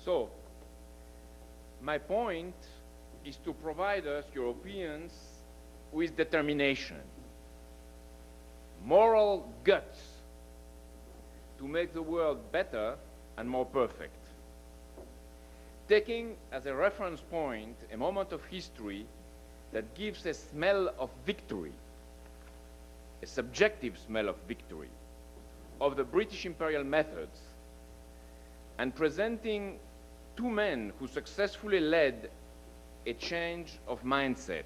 So, my point is to provide us, Europeans, with determination, moral guts to make the world better and more perfect. Taking as a reference point a moment of history that gives a smell of victory, a subjective smell of victory, of the British imperial methods, and presenting two men who successfully led a change of mindset.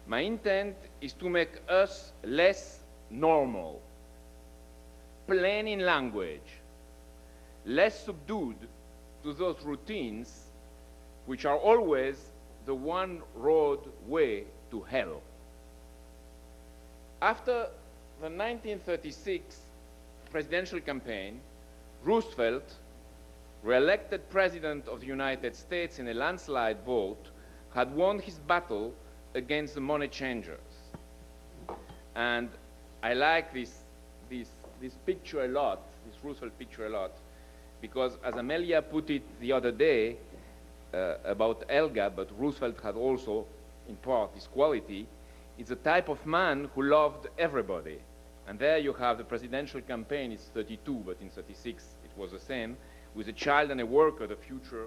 My intent is to make us less normal, plain in language, less subdued to those routines which are always the one road way to hell. After the 1936 presidential campaign, Roosevelt, re-elected President of the United States in a landslide vote, had won his battle against the money changers. And I like this picture a lot, this Roosevelt picture a lot, because as Amelia put it the other day about Elga, but Roosevelt had also, in part, this quality, is a type of man who loved everybody. And there you have the presidential campaign, it's 32, but in 36 it was the same, with a child and a worker, the future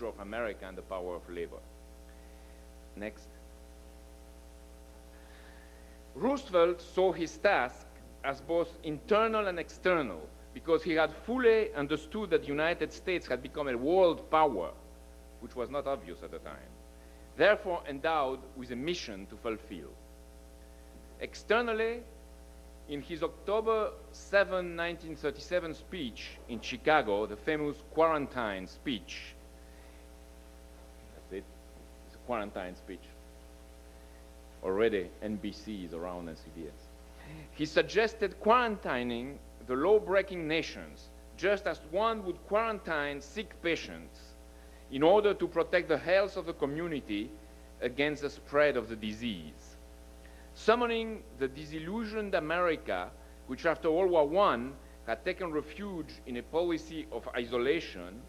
of America and the power of labor. Next. Roosevelt saw his task as both internal and external, because he had fully understood that the United States had become a world power, which was not obvious at the time, therefore endowed with a mission to fulfill. Externally, in his October 7, 1937 speech in Chicago, the famous quarantine speech, that's it, it's a quarantine speech. Already NBC is around and CBS. He suggested quarantining the law-breaking nations, just as one would quarantine sick patients in order to protect the health of the community against the spread of the disease. Summoning the disillusioned America, which after World War I had taken refuge in a policy of isolation,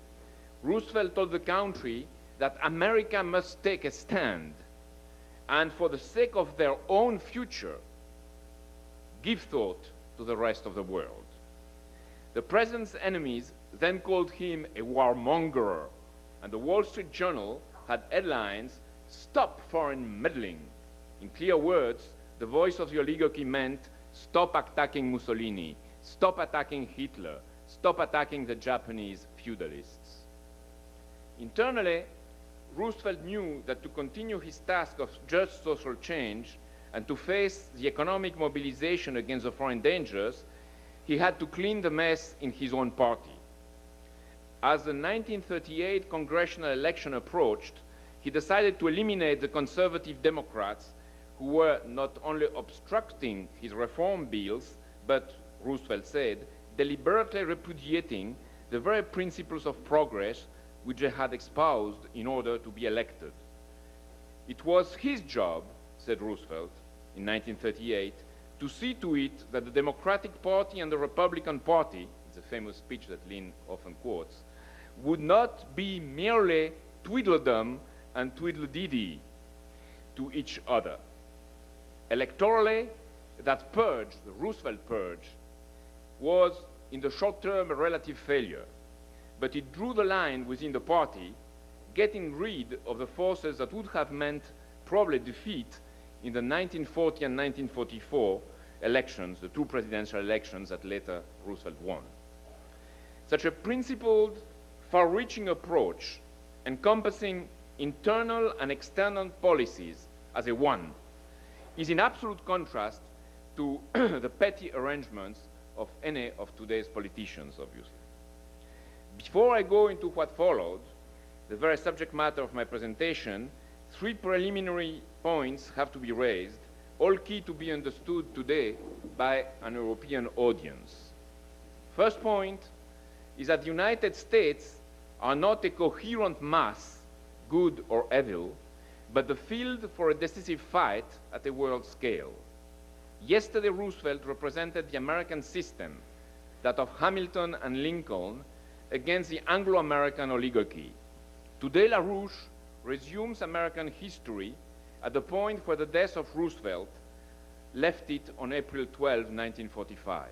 Roosevelt told the country that America must take a stand, and for the sake of their own future, give thought to the rest of the world. The president's enemies then called him a warmonger, and the Wall Street Journal had headlines, "Stop foreign meddling." In clear words, the voice of the oligarchy meant, stop attacking Mussolini, stop attacking Hitler, stop attacking the Japanese feudalists. Internally, Roosevelt knew that to continue his task of just social change and to face the economic mobilization against the foreign dangers, he had to clean the mess in his own party. As the 1938 congressional election approached, he decided to eliminate the conservative Democrats who were not only obstructing his reform bills, but, Roosevelt said, deliberately repudiating the very principles of progress which they had espoused in order to be elected. It was his job, said Roosevelt in 1938, to see to it that the Democratic Party and the Republican Party, it's a famous speech that Lynn often quotes, would not be merely tweedledum and tweedledee to each other. Electorally, that purge, the Roosevelt purge, was in the short term a relative failure, but it drew the line within the party, getting rid of the forces that would have meant probably defeat in the 1940 and 1944 elections, the two presidential elections that later Roosevelt won. Such a principled, far-reaching approach, encompassing internal and external policies as a one, is in absolute contrast to the petty arrangements of any of today's politicians, obviously. Before I go into what followed, the very subject matter of my presentation, three preliminary points have to be raised, all key to be understood today by an European audience. First point is that the United States are not a coherent mass, good or evil, but the field for a decisive fight at a world scale. Yesterday, Roosevelt represented the American system, that of Hamilton and Lincoln, against the Anglo-American oligarchy. Today, LaRouche resumes American history at the point where the death of Roosevelt left it on April 12, 1945.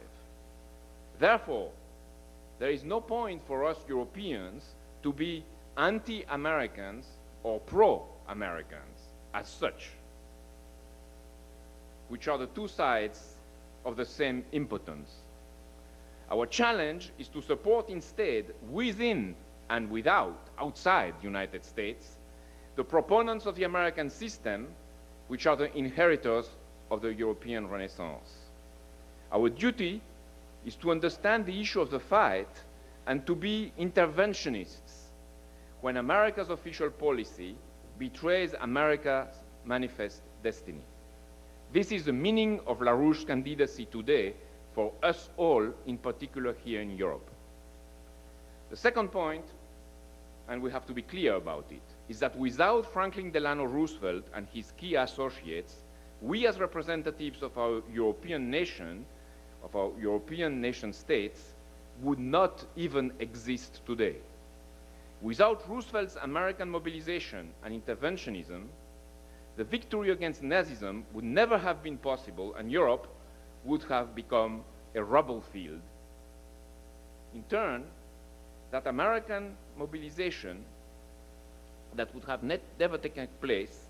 Therefore, there is no point for us Europeans to be anti-Americans or pro-Americans as such, which are the two sides of the same impotence. Our challenge is to support instead, within and outside the United States, the proponents of the American system, which are the inheritors of the European Renaissance. Our duty is to understand the issue of the fight and to be interventionists when America's official policy betrays America's manifest destiny. This is the meaning of LaRouche's candidacy today for us all, in particular here in Europe. The second point, and we have to be clear about it, is that without Franklin Delano Roosevelt and his key associates, we as representatives of our European nation states, would not even exist today. Without Roosevelt's American mobilization and interventionism, the victory against Nazism would never have been possible, and Europe would have become a rubble field. In turn, that American mobilization that would have never taken place,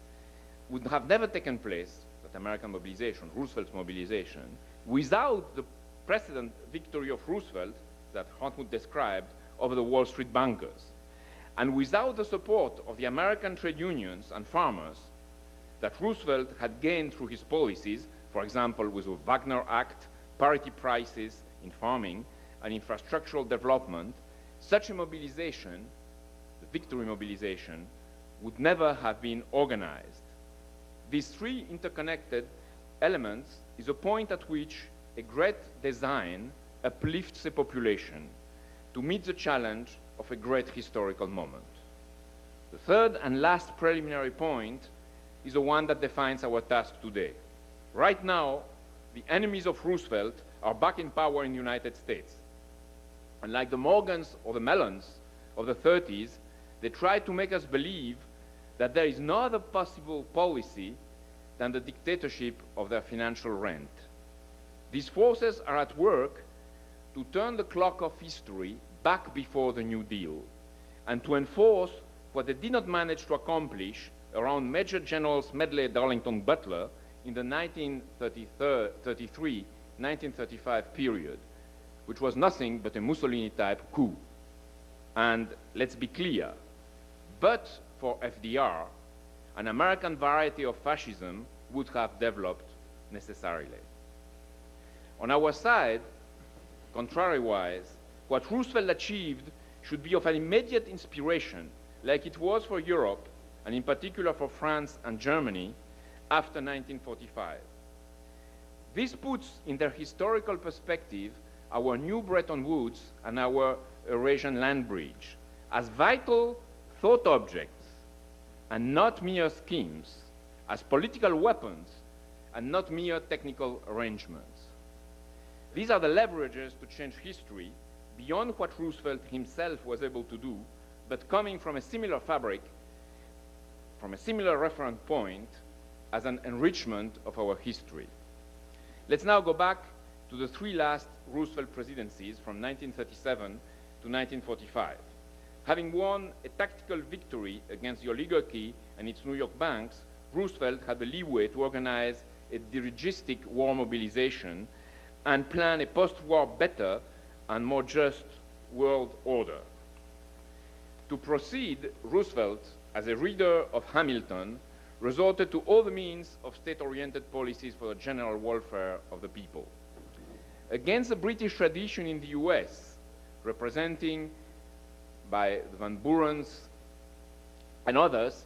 that American mobilization, Roosevelt's mobilization, without the precedent victory of Roosevelt that Hartmut described over the Wall Street bankers, and without the support of the American trade unions and farmers that Roosevelt had gained through his policies, for example, with the Wagner Act, parity prices in farming, and infrastructural development, such a mobilization, the victory mobilization, would never have been organized. These three interconnected elements is a point at which a great design uplifts a population to meet the challenge of a great historical moment. The third and last preliminary point is the one that defines our task today. Right now, the enemies of Roosevelt are back in power in the United States. And like the Morgans or the Mellons of the 30s, they try to make us believe that there is no other possible policy than the dictatorship of their financial rent. These forces are at work to turn the clock of history back before the New Deal and to enforce what they did not manage to accomplish around Major Generals Medley, Darlington, Butler in the 1933-1935 period, which was nothing but a Mussolini-type coup. And let's be clear, but for FDR, an American variety of fascism would have developed necessarily. On our side, contrariwise, what Roosevelt achieved should be of an immediate inspiration, like it was for Europe, and in particular for France and Germany, after 1945. This puts in their historical perspective our new Bretton Woods and our Eurasian land bridge as vital thought objects and not mere schemes, as political weapons and not mere technical arrangements. These are the leverages to change history beyond what Roosevelt himself was able to do, but coming from a similar fabric, from a similar reference point as an enrichment of our history. Let's now go back to the three last Roosevelt presidencies from 1937 to 1945. Having won a tactical victory against the oligarchy and its New York banks, Roosevelt had the leeway to organize a dirigistic war mobilization and plan a post-war better and more just world order. To proceed, Roosevelt, as a reader of Hamilton, resorted to all the means of state-oriented policies for the general welfare of the people. Against the British tradition in the US, representing by the Van Burens and others,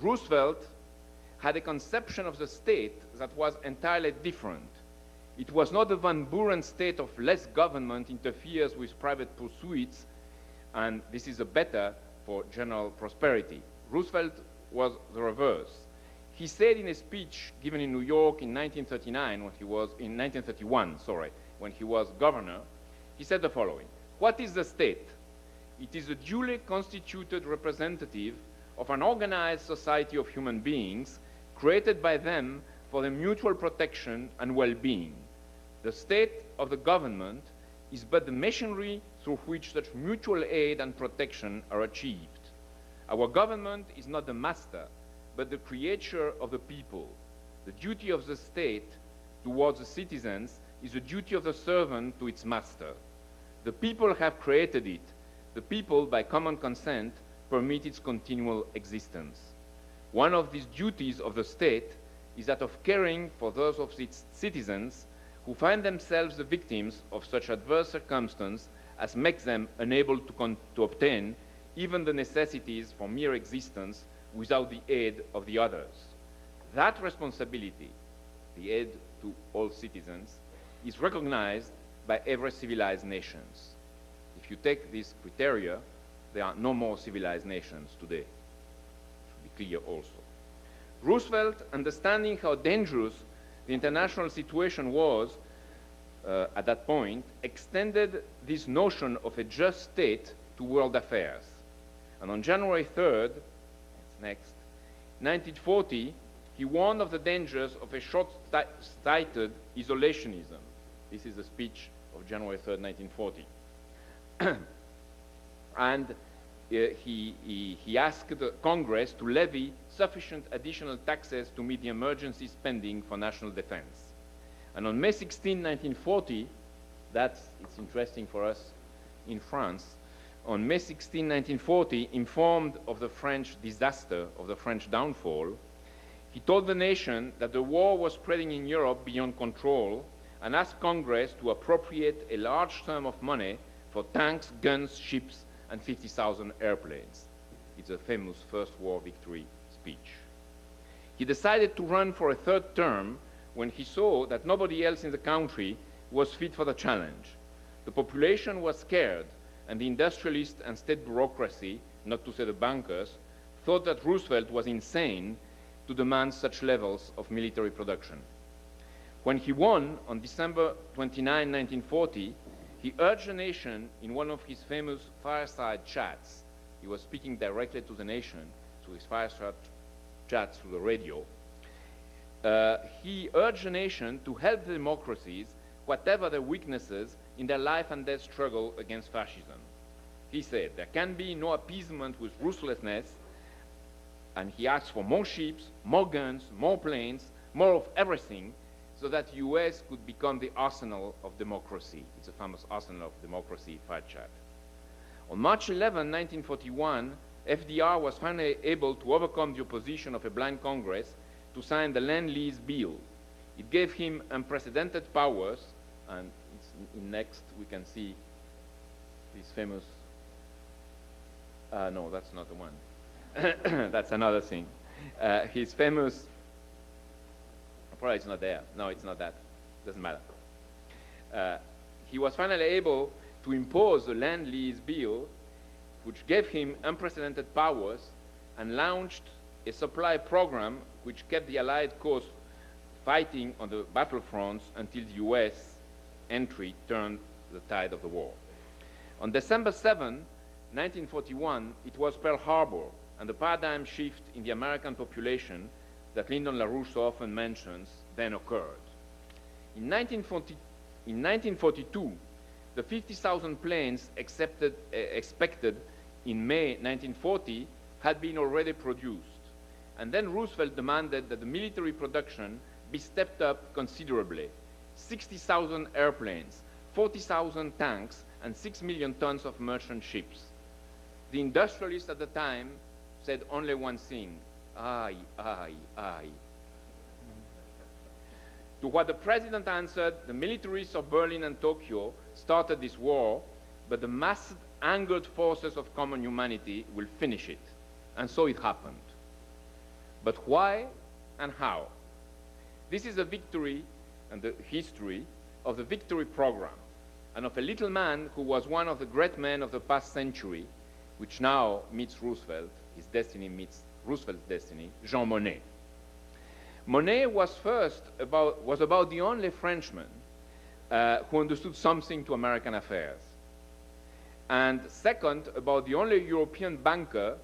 Roosevelt had a conception of the state that was entirely different. It was not the Van Buren state of less government interferes with private pursuits, and this is a better for general prosperity. Roosevelt was the reverse. He said in a speech given in New York in 1931, when he was governor, he said the following: "What is the state? It is a duly constituted representative of an organized society of human beings created by them for their mutual protection and well-being. The state of the government is but the machinery through which such mutual aid and protection are achieved. Our government is not the master, but the creature of the people. The duty of the state towards the citizens is the duty of the servant to its master. The people have created it. The people, by common consent, permit its continual existence. One of these duties of the state is that of caring for those of its citizens who find themselves the victims of such adverse circumstance as makes them unable to obtain even the necessities for mere existence without the aid of the others. That responsibility, the aid to all citizens, is recognized by every civilized nation. If you take these criteria, there are no more civilized nations today. Should be clear also. Roosevelt, understanding how dangerous the international situation was at that point, extended this notion of a just state to world affairs. And on January 3rd, that's next, 1940, he warned of the dangers of a short-sighted isolationism. This is a speech of January 3rd, 1940. And he asked Congress to levy sufficient additional taxes to meet the emergency spending for national defense. And on May 16, 1940, it's interesting for us in France, on May 16, 1940, informed of the French disaster, of the French downfall, he told the nation that the war was spreading in Europe beyond control and asked Congress to appropriate a large sum of money for tanks, guns, ships, and 50,000 airplanes. It's a famous First War Victory speech. He decided to run for a third term when he saw that nobody else in the country was fit for the challenge. The population was scared, and the industrialists and state bureaucracy, not to say the bankers, thought that Roosevelt was insane to demand such levels of military production. When he won on December 29, 1940, he urged the nation in one of his famous fireside chats. He was speaking directly to the nation through his fireside chats through the radio. He urged the nation to help the democracies, whatever their weaknesses, in their life and death struggle against fascism. He said, there can be no appeasement with ruthlessness, and he asked for more ships, more guns, more planes, more of everything, so that the US could become the arsenal of democracy. It's a famous arsenal of democracy fight chat. On March 11, 1941, FDR was finally able to overcome the opposition of a blind Congress to sign the Land Lease Bill. It gave him unprecedented powers, and it's in next we can see this famous, no, that's not the one. That's another thing. His famous, probably it's not there. No, it's not that. Doesn't matter. He was finally able to impose the Land Lease Bill, which gave him unprecedented powers and launched a supply program which kept the Allied cause fighting on the battlefronts until the US entry turned the tide of the war. On December 7, 1941, it was Pearl Harbor, and the paradigm shift in the American population that Lyndon LaRouche so often mentions then occurred. In 1942, the 50,000 planes expected in May 1940 had been already produced. And then Roosevelt demanded that the military production be stepped up considerably. 60,000 airplanes, 40,000 tanks, and 6 million tons of merchant ships. The industrialists at the time said only one thing, aye, aye, aye. To what the president answered, the militaries of Berlin and Tokyo started this war, but the massed, angered forces of common humanity will finish it. And so it happened. But why and how? This is a victory and the history of the victory program and of a little man who was one of the great men of the past century, which now meets Roosevelt, his destiny meets Roosevelt's destiny, Jean Monnet. Monnet was about the only Frenchman who understood something to American affairs. and second, about the only European banker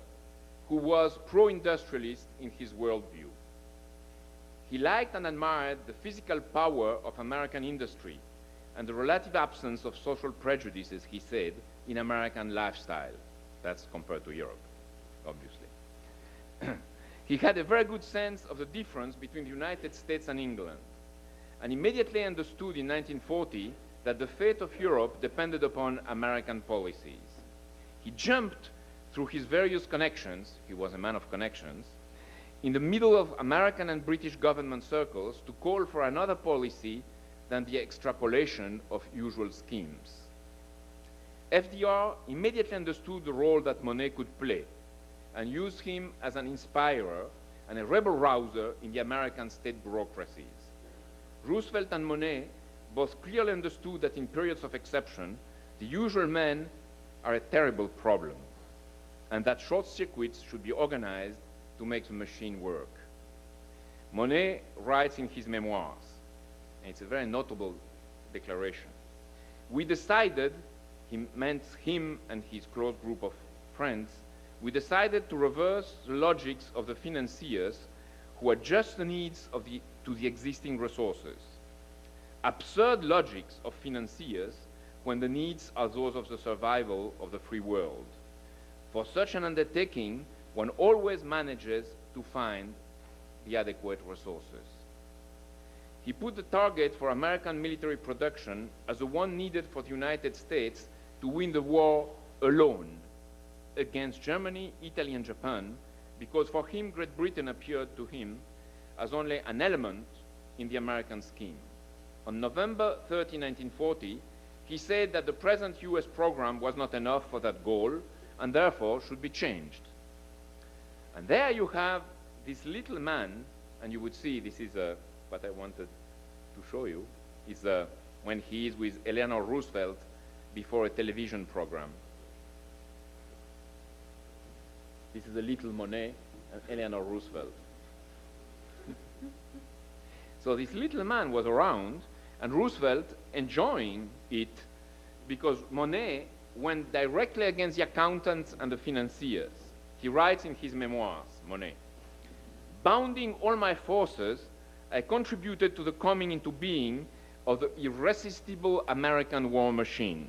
who was pro-industrialist in his worldview. He liked and admired the physical power of American industry and the relative absence of social prejudices, he said, in American lifestyle. That's compared to Europe, obviously. He had a very good sense of the difference between the United States and England, and immediately understood in 1940 that the fate of Europe depended upon American policies. He jumped through his various connections, he was a man of connections, in the middle of American and British government circles to call for another policy than the extrapolation of usual schemes. FDR immediately understood the role that Monnet could play and used him as an inspirer and a rebel rouser in the American state bureaucracies. Roosevelt and Monnet both clearly understood that in periods of exception, the usual men are a terrible problem, and that short circuits should be organized to make the machine work. Monnet writes in his memoirs, and it's a very notable declaration, we decided, he meant him and his close group of friends, we decided to reverse the logics of the financiers who adjust the needs to the existing resources. Absurd logics of financiers when the needs are those of the survival of the free world. For such an undertaking, one always manages to find the adequate resources. He put the target for American military production as the one needed for the United States to win the war alone against Germany, Italy, and Japan, because for him, Great Britain appeared to him as only an element in the American scheme. On November 30, 1940, he said that the present US program was not enough for that goal and therefore should be changed. And there you have this little man, and you would see this is what I wanted to show you, is when he is with Eleanor Roosevelt before a television program. This is a little Monnet and Eleanor Roosevelt. So this little man was around, and Roosevelt enjoying it because Monnet went directly against the accountants and the financiers. He writes in his memoirs, Monnet, bounding all my forces, I contributed to the coming into being of the irresistible American war machine.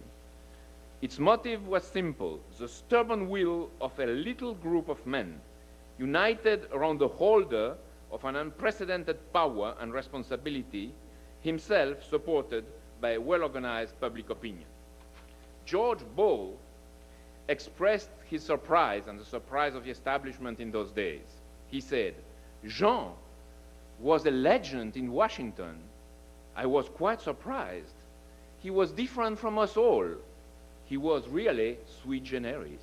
Its motive was simple, the stubborn will of a little group of men united around the holder of an unprecedented power and responsibility, himself supported by a well-organized public opinion. George Ball expressed his surprise and the surprise of the establishment in those days. He said, Jean was a legend in Washington. I was quite surprised. He was different from us all. He was really sui generis.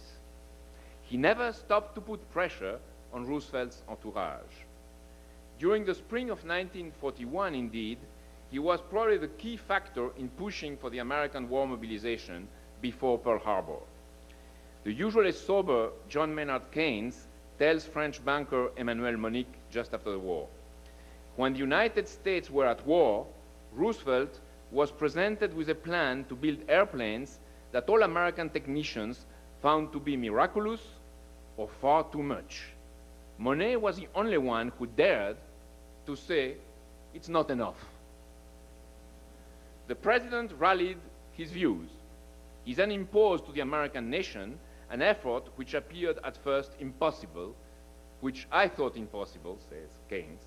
He never stopped to put pressure on Roosevelt's entourage. During the spring of 1941, indeed, he was probably the key factor in pushing for the American war mobilization before Pearl Harbor. The usually sober John Maynard Keynes tells French banker Emmanuel Monique just after the war, when the United States were at war, Roosevelt was presented with a plan to build airplanes that all American technicians found to be miraculous or far too much. Monnet was the only one who dared to say, it's not enough. The president rallied his views. He then imposed to the American nation an effort which appeared at first impossible, which I thought impossible, says Keynes,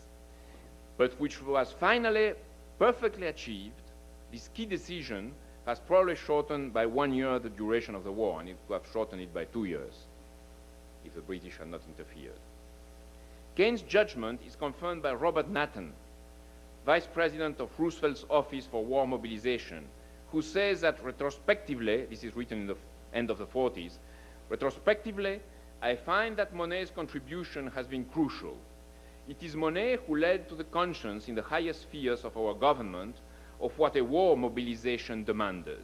but which was finally perfectly achieved. This key decision has probably shortened by 1 year the duration of the war, and it would have shortened it by 2 years if the British had not interfered. Keynes' judgment is confirmed by Robert Nathan, vice president of Roosevelt's Office for War Mobilization, who says that retrospectively, this is written in the end of the 40s, retrospectively, I find that Monnet's contribution has been crucial. It is Monnet who led to the conscience in the highest spheres of our government of what a war mobilization demanded.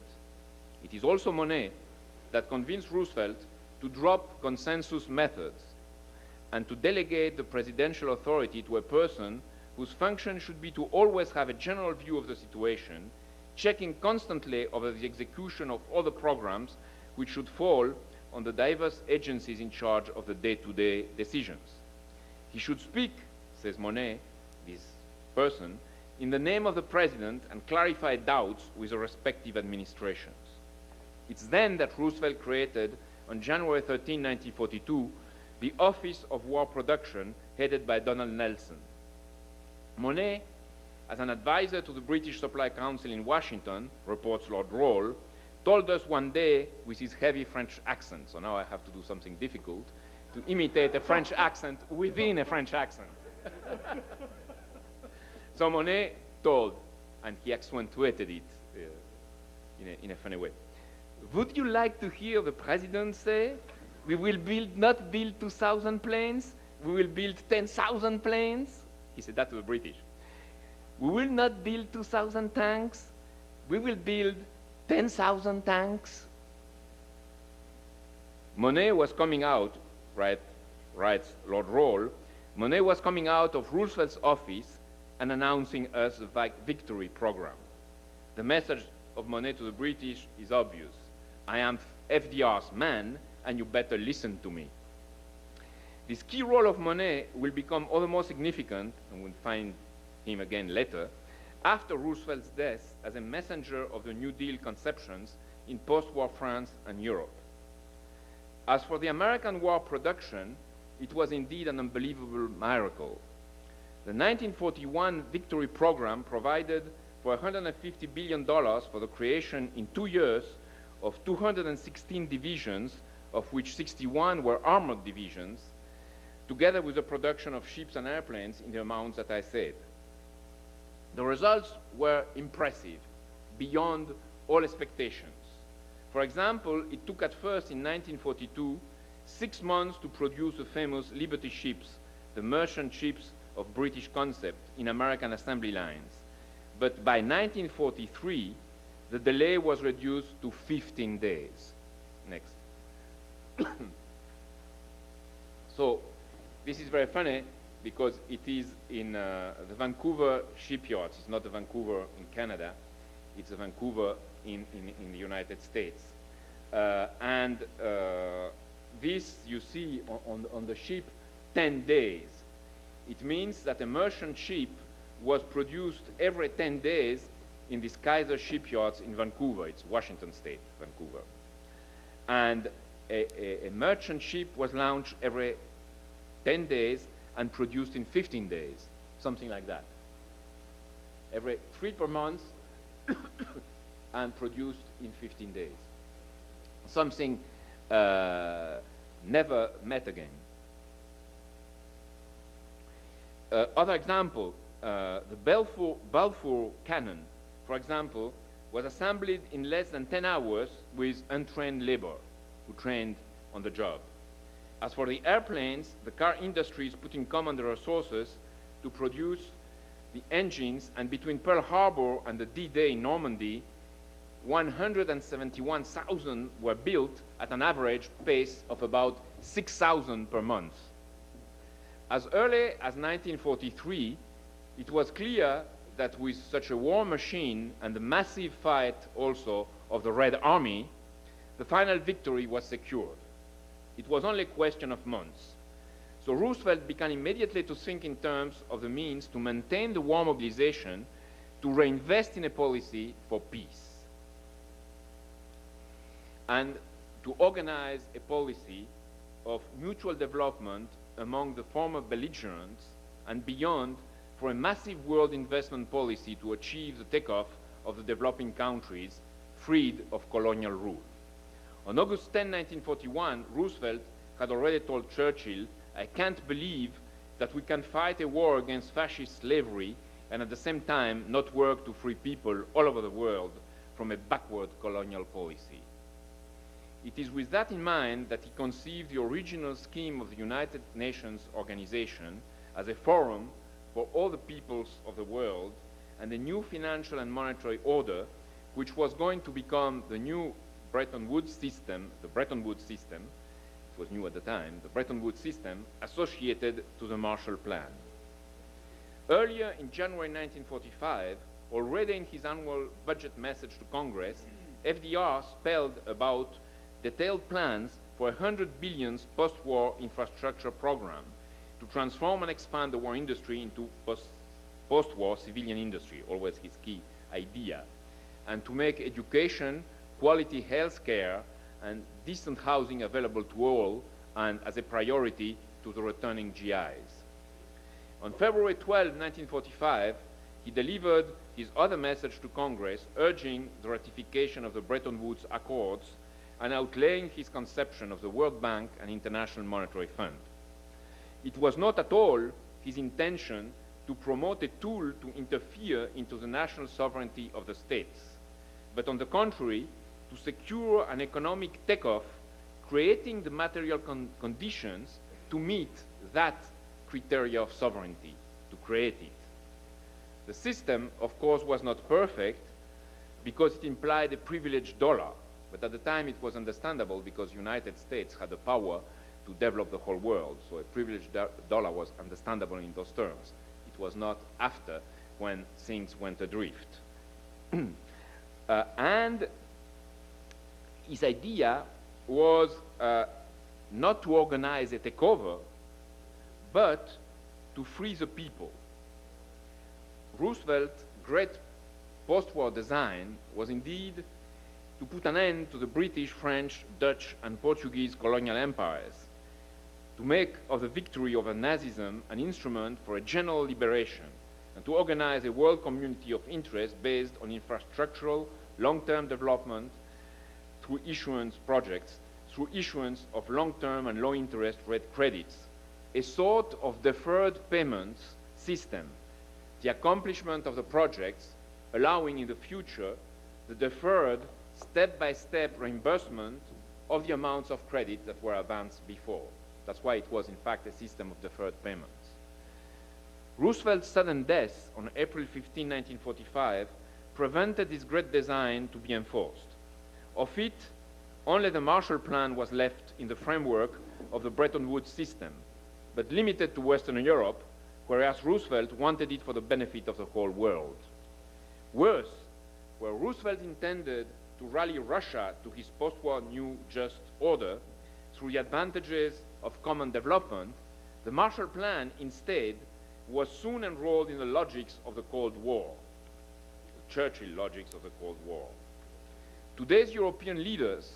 It is also Monnet that convinced Roosevelt to drop consensus methods and to delegate the presidential authority to a person whose function should be to always have a general view of the situation, checking constantly over the execution of all the programs which should fall on the diverse agencies in charge of the day-to-day decisions. He should speak, says Monnet, this person, in the name of the president and clarify doubts with the respective administrations. It's then that Roosevelt created, on January 13, 1942, the Office of War Production, headed by Donald Nelson. Monnet, as an advisor to the British Supply Council in Washington, reports Lord Roll, told us one day with his heavy French accent, so now I have to do something difficult, to imitate a French accent within a French accent. So Monnet told, and he accentuated it in a funny way, would you like to hear the president say, we will not build 2,000 planes, we will build 10,000 planes? He said that to the British. We will not build 2,000 tanks, we will build 10,000 tanks. Monnet was coming out, writes Lord Roll, Monnet was coming out of Roosevelt's office and announcing us the victory program. The message of Monnet to the British is obvious. I am FDR's man, and you better listen to me. This key role of Monnet will become all the more significant, and we'll find him again later, after Roosevelt's death as a messenger of the New Deal conceptions in post-war France and Europe. As for the American war production, it was indeed an unbelievable miracle. The 1941 victory program provided for $150 billion for the creation in 2 years of 216 divisions, of which 61 were armored divisions, together with the production of ships and airplanes in the amounts that I said. The results were impressive, beyond all expectations. For example, it took at first in 1942 6 months to produce the famous Liberty ships, the merchant ships of British concept, in American assembly lines. But by 1943, the delay was reduced to 15 days. Next. So this is very funny because it is in the Vancouver shipyards. It's not the Vancouver in Canada. It's the Vancouver in the United States. This you see on the ship 10 days. It means that a merchant ship was produced every 10 days in these Kaiser shipyards in Vancouver. It's Washington State, Vancouver. And a merchant ship was launched every 10 days and produced in 15 days, something like that. Every 3 per month and produced in 15 days. Something never met again. Other example, the Balfour cannon, for example, was assembled in less than 10 hours with untrained labor who trained on the job. As for the airplanes, the car industry is putting common the resources to produce the engines, and between Pearl Harbor and the D-Day in Normandy, 171,000 were built at an average pace of about 6,000 per month. As early as 1943, it was clear that with such a war machine and the massive fight also of the Red Army, the final victory was secured. It was only a question of months. So Roosevelt began immediately to think in terms of the means to maintain the war mobilization, to reinvest in a policy for peace, and to organize a policy of mutual development among the former belligerents and beyond, for a massive world investment policy to achieve the takeoff of the developing countries freed of colonial rule. On August 10, 1941, Roosevelt had already told Churchill, I can't believe that we can fight a war against fascist slavery and at the same time not work to free people all over the world from a backward colonial policy. It is with that in mind that he conceived the original scheme of the United Nations Organization as a forum for all the peoples of the world, and a new financial and monetary order which was going to become the new Bretton Woods system, the Bretton Woods system, it was new at the time, the Bretton Woods system associated to the Marshall Plan. Earlier in January 1945, already in his annual budget message to Congress, FDR spelled about detailed plans for a $100 billion post-war infrastructure program to transform and expand the war industry into post-war civilian industry, always his key idea, and to make education, quality health care, and decent housing available to all, and as a priority to the returning GIs. On February 12, 1945, he delivered his other message to Congress, urging the ratification of the Bretton Woods Accords and outlaying his conception of the World Bank and International Monetary Fund. It was not at all his intention to promote a tool to interfere into the national sovereignty of the states, but on the contrary, to secure an economic takeoff, creating the material conditions to meet that criteria of sovereignty, to create it. The system, of course, was not perfect because it implied a privileged dollar, but at the time it was understandable because the United States had the power to develop the whole world, so a privileged dollar was understandable in those terms. It was not after when things went adrift. And his idea was not to organize a takeover, but to free the people. Roosevelt's great post-war design was indeed to put an end to the British, French, Dutch, and Portuguese colonial empires, to make of the victory over Nazism an instrument for a general liberation, and to organize a world community of interest based on infrastructural, long-term development through issuance projects, through issuance of long-term and low-interest rate credits, a sort of deferred payments system, the accomplishment of the projects allowing in the future the deferred step-by-step reimbursement of the amounts of credit that were advanced before. That's why it was, in fact, a system of deferred payments. Roosevelt's sudden death on April 15, 1945, prevented this great design to be enforced. Of it, only the Marshall Plan was left in the framework of the Bretton Woods system, but limited to Western Europe, whereas Roosevelt wanted it for the benefit of the whole world. Worse, where Roosevelt intended to rally Russia to his post-war new just order through the advantages of common development, the Marshall Plan instead was soon enrolled in the logics of the Cold War, the Churchill logics of the Cold War. Today's European leaders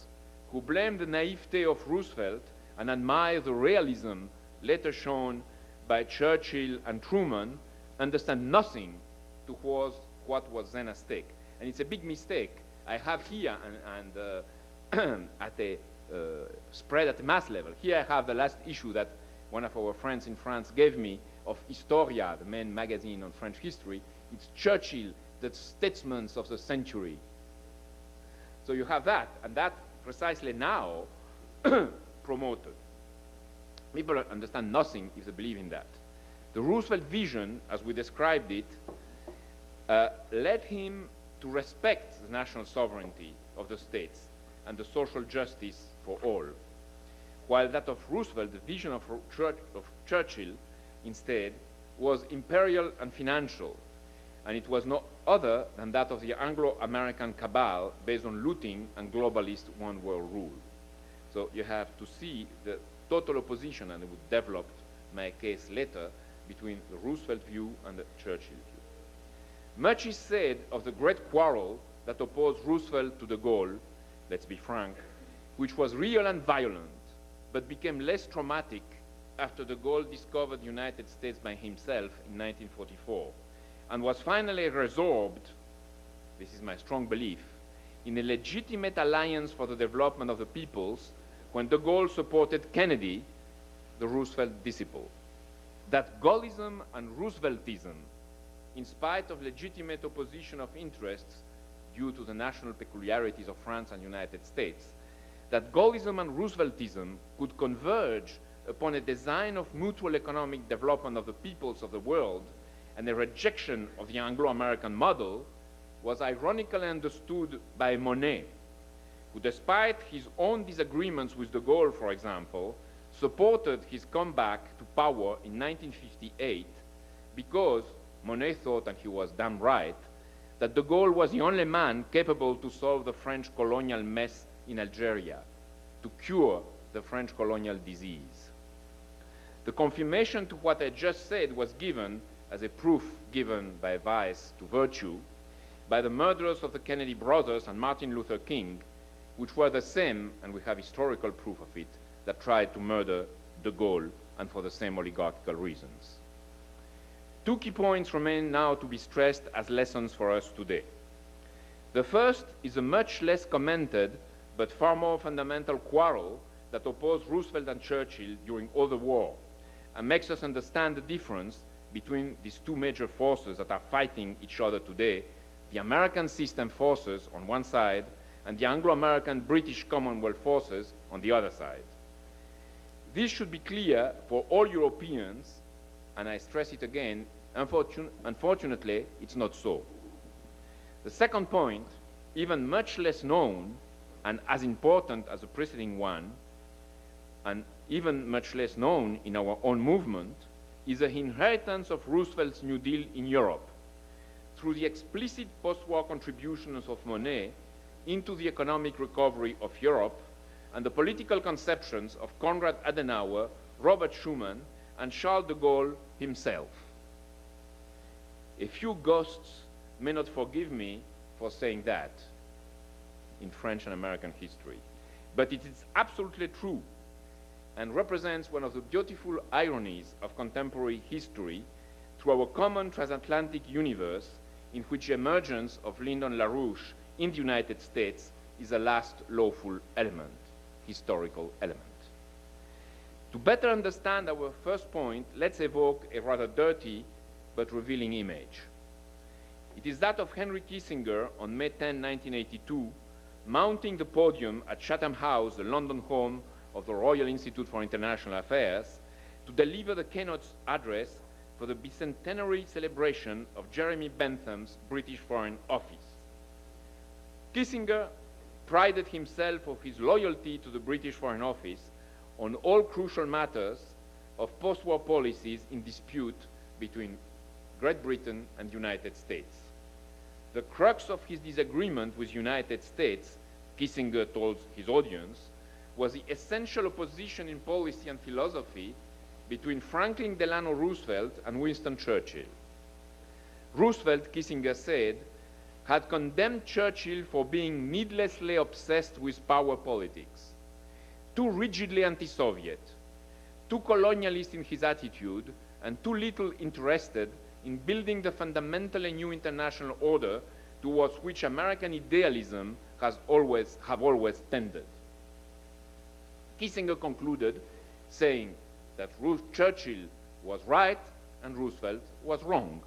who blame the naivete of Roosevelt and admire the realism later shown by Churchill and Truman understand nothing to what was then at stake. And it's a big mistake. I have here, at a spread at the mass level, here I have the last issue that one of our friends in France gave me of Historia, the main magazine on French history. It's Churchill, the statesman of the century. So you have that, and that precisely now promoted. People understand nothing if they believe in that. The Roosevelt vision, as we described it, led him to respect the national sovereignty of the states and the social justice for all, while that of Roosevelt, the vision of Churchill, instead, was imperial and financial, and it was no other than that of the Anglo-American cabal based on looting and globalist one-world rule. So you have to see the total opposition, and I would develop my case later, between the Roosevelt view and the Churchill view. Much is said of the great quarrel that opposed Roosevelt to de Gaulle, let's be frank, which was real and violent, but became less traumatic after de Gaulle discovered the United States by himself in 1944, and was finally resorbed, this is my strong belief, in a legitimate alliance for the development of the peoples when de Gaulle supported Kennedy, the Roosevelt disciple. That Gaullism and Rooseveltism, in spite of legitimate opposition of interests due to the national peculiarities of France and United States, that Gaullism and Rooseveltism could converge upon a design of mutual economic development of the peoples of the world and a rejection of the Anglo-American model was ironically understood by Monnet, who, despite his own disagreements with de Gaulle, for example, supported his comeback to power in 1958 because Monnet thought, and he was damn right, that de Gaulle was the only man capable to solve the French colonial mess in Algeria. to cure the French colonial disease. The confirmation to what I just said was given as a proof given by vice to virtue by the murderers of the Kennedy brothers and Martin Luther King, which were the same, and we have historical proof of it, that tried to murder de Gaulle, and for the same oligarchical reasons. Two key points remain now to be stressed as lessons for us today. The first is a much less commented but far more fundamental quarrel that opposed Roosevelt and Churchill during all the war, and makes us understand the difference between these two major forces that are fighting each other today, the American system forces on one side and the Anglo-American British Commonwealth forces on the other side. This should be clear for all Europeans, and I stress it again, unfortunately, it's not so. The second point, even much less known and as important as the preceding one, and even much less known in our own movement, is the inheritance of Roosevelt's New Deal in Europe through the explicit post-war contributions of Monnet into the economic recovery of Europe and the political conceptions of Konrad Adenauer, Robert Schuman, and Charles de Gaulle himself. A few ghosts may not forgive me for saying that in French and American history, but it is absolutely true and represents one of the beautiful ironies of contemporary history through our common transatlantic universe in which the emergence of Lyndon LaRouche in the United States is the last lawful element, historical element. To better understand our first point, let's evoke a rather dirty but revealing image. It is that of Henry Kissinger on May 10, 1982, mounting the podium at Chatham House, the London home of the Royal Institute for International Affairs, to deliver the keynote address for the bicentenary celebration of Jeremy Bentham's British Foreign Office. Kissinger prided himself of his loyalty to the British Foreign Office on all crucial matters of post-war policies in dispute between Great Britain and the United States. The crux of his disagreement with the United States, Kissinger told his audience, was the essential opposition in policy and philosophy between Franklin Delano Roosevelt and Winston Churchill. Roosevelt, Kissinger said, had condemned Churchill for being needlessly obsessed with power politics, too rigidly anti-Soviet, too colonialist in his attitude, and too little interested in building the fundamentally new international order towards which American idealism have always tended. Kissinger concluded, saying that Churchill was right and Roosevelt was wrong.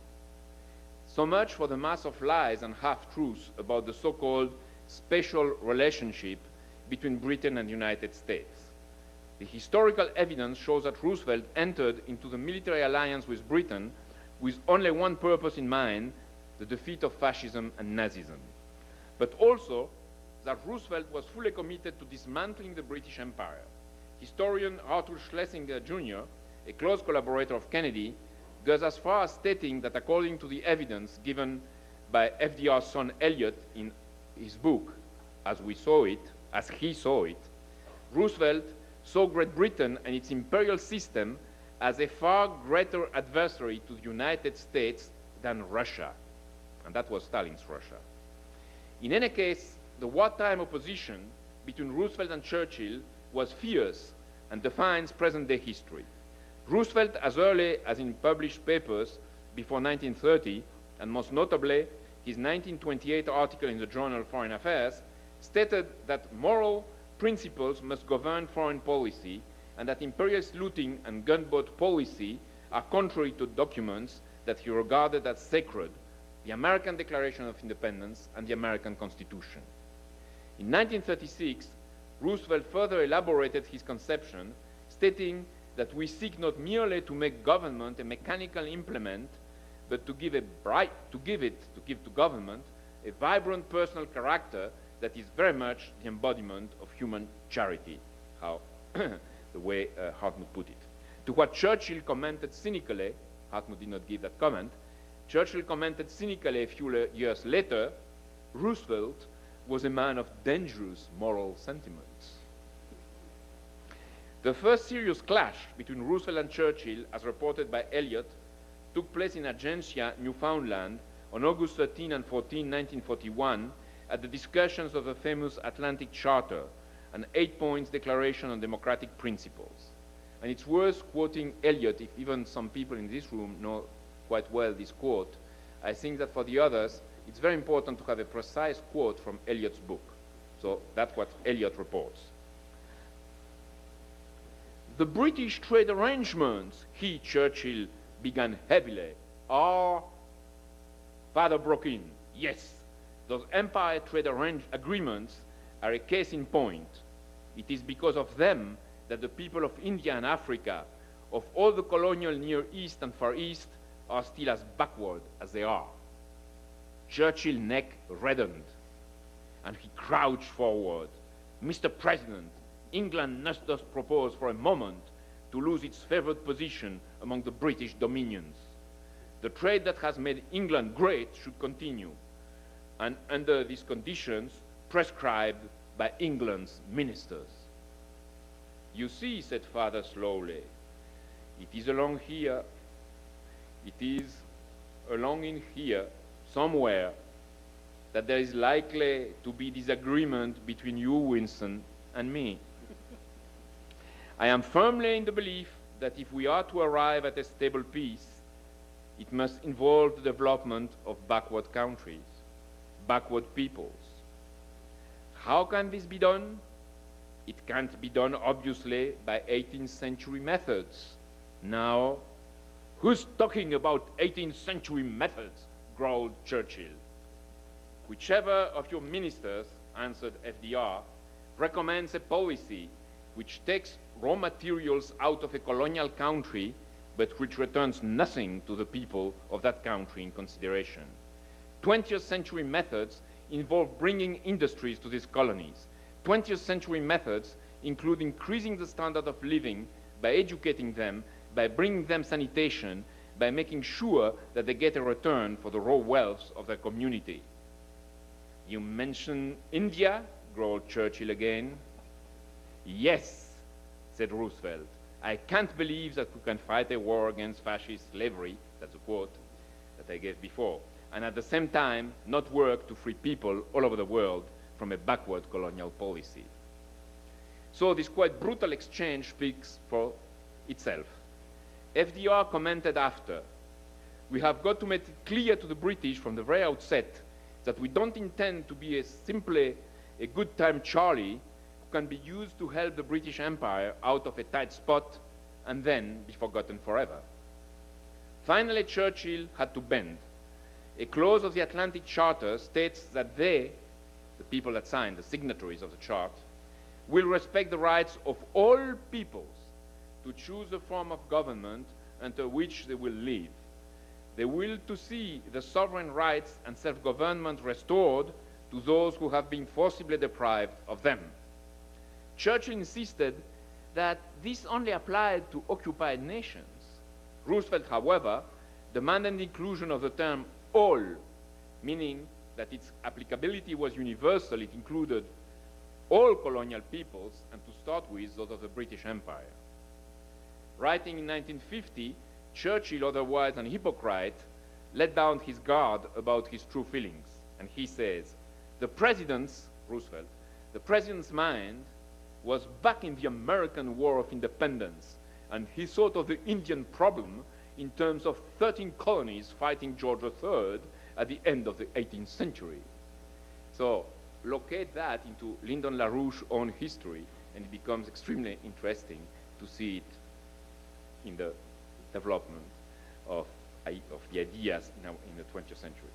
So much for the mass of lies and half-truths about the so-called special relationship between Britain and the United States. The historical evidence shows that Roosevelt entered into the military alliance with Britain with only one purpose in mind, the defeat of fascism and Nazism, but also that Roosevelt was fully committed to dismantling the British Empire. Historian Arthur Schlesinger Jr., a close collaborator of Kennedy, goes as far as stating that according to the evidence given by F.D.R.'s son Eliot in his book, As He Saw It, Roosevelt saw Great Britain and its imperial system as a far greater adversary to the United States than Russia. And that was Stalin's Russia. In any case, the wartime opposition between Roosevelt and Churchill was fierce and defines present-day history. Roosevelt, as early as in published papers before 1930, and most notably his 1928 article in the journal Foreign Affairs, stated that moral principles must govern foreign policy and that imperialist looting and gunboat policy are contrary to documents that he regarded as sacred, the American Declaration of Independence and the American Constitution. In 1936, Roosevelt further elaborated his conception, stating that we seek not merely to make government a mechanical implement, but to give to government a vibrant personal character that is very much the embodiment of human charity, the way Hartmut put it. To what Churchill commented cynically, Hartmut did not give that comment, Churchill commented cynically a few years later, Roosevelt was a man of dangerous moral sentiments. The first serious clash between Roosevelt and Churchill, as reported by Eliot, took place in Agencia, Newfoundland, on August 13 and 14, 1941, at the discussions of the famous Atlantic Charter, an 8-point declaration on democratic principles. And it's worth quoting Eliot, if even some people in this room know quite well this quote. I think that for the others, it's very important to have a precise quote from Eliot's book. So that's what Eliot reports. The British trade arrangements, he, Churchill, began heavily. Our father broke in. Yes, those empire trade agreements are a case in point. It is because of them that the people of India and Africa, of all the colonial Near East and Far East, are still as backward as they are. Churchill's neck reddened, and he crouched forward. Mr. President, England must thus propose for a moment to lose its favored position among the British dominions. The trade that has made England great should continue, and under these conditions, prescribed by England's ministers. You see, said father slowly, it is along here, it is along in here, somewhere, that there is likely to be disagreement between you, Winston, and me. I am firmly in the belief that if we are to arrive at a stable peace, it must involve the development of backward countries, backward peoples. How can this be done? It can't be done, obviously, by 18th century methods. Now, who's talking about 18th century methods? Growled Churchill. Whichever of your ministers, answered FDR, recommends a policy which takes raw materials out of a colonial country, but which returns nothing to the people of that country in consideration. 20th century methods involve bringing industries to these colonies. 20th century methods include increasing the standard of living by educating them, by bringing them sanitation, by making sure that they get a return for the raw wealth of their community. You mention India, growled Churchill again. Yes, said Roosevelt. I can't believe that we can fight a war against fascist slavery, that's a quote that I gave before, and at the same time not work to free people all over the world from a backward colonial policy. So this quite brutal exchange speaks for itself. FDR commented after, we have got to make it clear to the British from the very outset that we don't intend to be simply a good time Charlie who can be used to help the British Empire out of a tight spot and then be forgotten forever. Finally, Churchill had to bend. A clause of the Atlantic Charter states that they, the people that signed, the signatories of the chart, will respect the rights of all peoples to choose the form of government under which they will live. They will to see the sovereign rights and self-government restored to those who have been forcibly deprived of them. Churchill insisted that this only applied to occupied nations. Roosevelt, however, demanded the inclusion of the term all, meaning that its applicability was universal. It included all colonial peoples, and to start with, those of the British Empire. Writing in 1950, Churchill, otherwise an hypocrite, let down his guard about his true feelings. And he says, the president's, Roosevelt, the president's mind was back in the American War of Independence, and he thought of the Indian problem in terms of 13 colonies fighting George III at the end of the 18th century. So locate that into Lyndon LaRouche's own history, and it becomes extremely interesting to see it in the development of the ideas in the 20th century.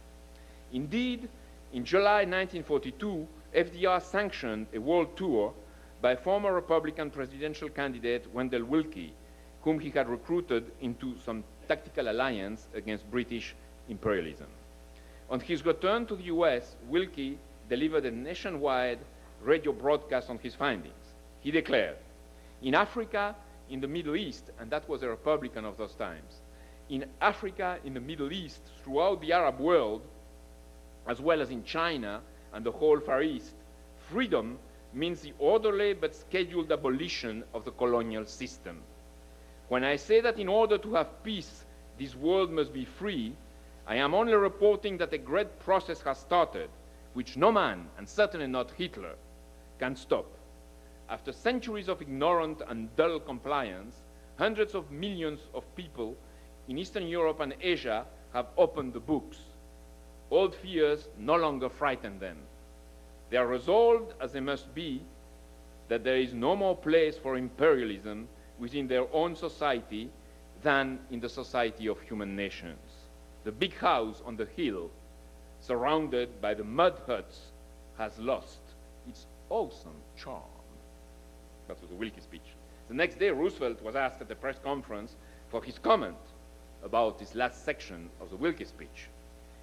Indeed, in July 1942, FDR sanctioned a world tour by former Republican presidential candidate Wendell Willkie, whom he had recruited into some tactical alliance against British imperialism. On his return to the US, Willkie delivered a nationwide radio broadcast on his findings. He declared, in Africa, in the Middle East, and that was a Republican of those times, in Africa, in the Middle East, throughout the Arab world, as well as in China and the whole Far East, freedom means the orderly but scheduled abolition of the colonial system. When I say that in order to have peace, this world must be free, I am only reporting that a great process has started, which no man, and certainly not Hitler, can stop. After centuries of ignorant and dull compliance, hundreds of millions of people in Eastern Europe and Asia have opened the books. Old fears no longer frighten them. They are resolved, as they must be, that there is no more place for imperialism within their own society than in the society of human nations. The big house on the hill, surrounded by the mud huts, has lost its awesome charm. That was a Wilkie speech. The next day, Roosevelt was asked at the press conference for his comment about this last section of the Wilkie speech.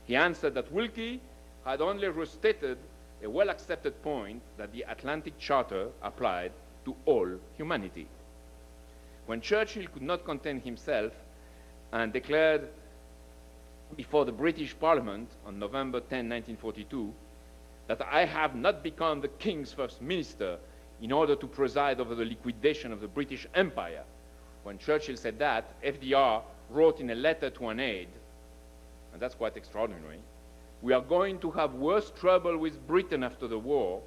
He answered that Wilkie had only restated a well-accepted point that the Atlantic Charter applied to all humanity. When Churchill could not contain himself and declared before the British Parliament on November 10, 1942, that I have not become the King's First Minister in order to preside over the liquidation of the British Empire. When Churchill said that, F.D.R. wrote in a letter to an aide, and that's quite extraordinary, we are going to have worse trouble with Britain after the war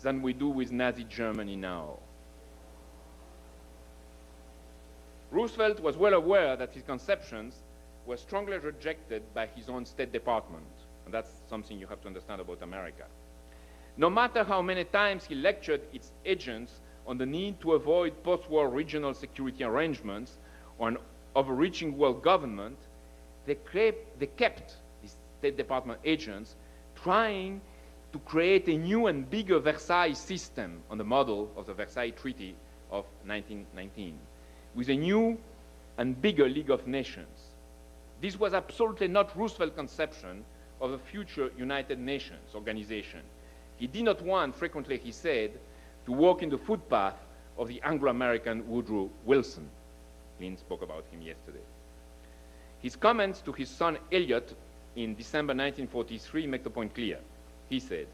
than we do with Nazi Germany now. Roosevelt was well aware that his conceptions were strongly rejected by his own State Department, and that's something you have to understand about America. No matter how many times he lectured its agents on the need to avoid post-war regional security arrangements or an overreaching world government, they kept these State Department agents trying to create a new and bigger Versailles system on the model of the Versailles Treaty of 1919, with a new and bigger League of Nations. This was absolutely not Roosevelt's conception of a future United Nations organization. He did not want, frequently he said, to walk in the footpath of the Anglo-American Woodrow Wilson. Lynn spoke about him yesterday. His comments to his son Elliot in December 1943 make the point clear. He said,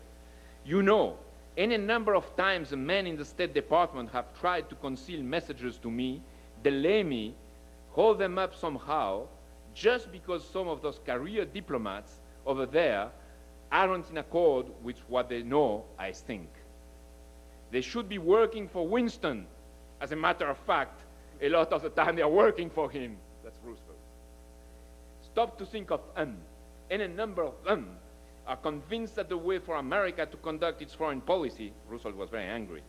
"You know, any number of times the men in the State Department have tried to conceal messages to me, delay me, hold them up somehow, just because some of those career diplomats over there aren't in accord with what they know I think. They should be working for Winston. As a matter of fact, a lot of the time they are working for him." That's Roosevelt. Stop to think of them. Any number of them are convinced that the way for America to conduct its foreign policy, Roosevelt was very angry,